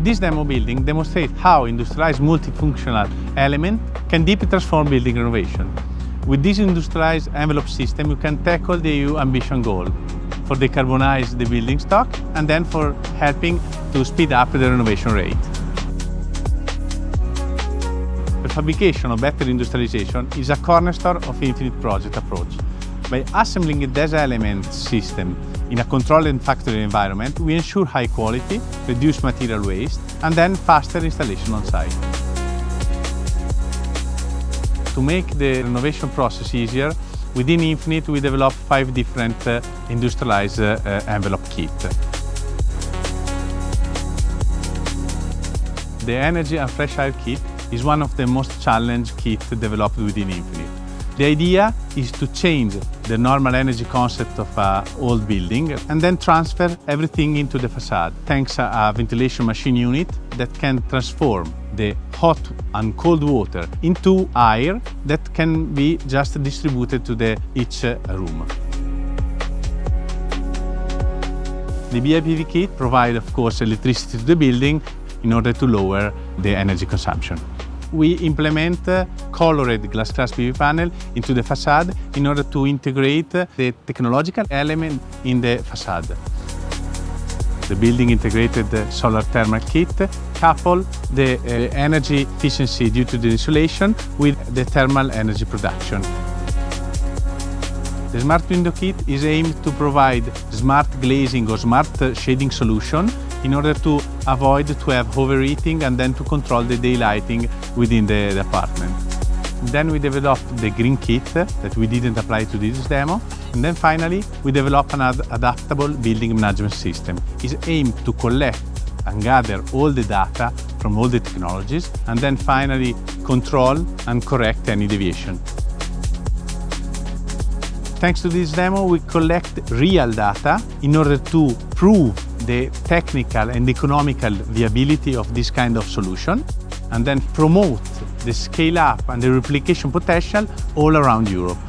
This demo building demonstrates how industrialized multifunctional element can deeply transform building renovation. With this industrialized envelope system, you can tackle the EU ambition goal for decarbonize the building stock and then for helping to speed up the renovation rate. Prefabrication or better industrialization is a cornerstone of infinite project approach. By assembling this element system in a controlled and factory environment, we ensure high quality, reduce material waste, and then faster installation on site. To make the renovation process easier, within Infinite we developed 5 different industrialized envelope kits. The Energy and Fresh Air Kit is one of the most challenged kits developed within Infinite. The idea is to change the normal energy concept of an old building and then transfer everything into the facade, thanks to a ventilation machine unit that can transform the hot and cold water into air that can be just distributed to each room. The BIPV kit provides, of course, electricity to the building in order to lower the energy consumption. We implement colored glass PV panel into the facade in order to integrate the technological element in the facade. The building integrated solar thermal kit couple the energy efficiency due to the insulation with the thermal energy production. The Smart Window Kit is aimed to provide smart glazing or smart shading solution in order to avoid to have overheating and then to control the daylighting within the apartment. Then we developed the Green Kit that we didn't apply to this demo. And then finally, we developed an adaptable building management system. It's aimed to collect and gather all the data from all the technologies and then finally control and correct any deviation. Thanks to this demo, we collect real data in order to prove the technical and economical viability of this kind of solution and then promote the scale up and the replication potential all around Europe.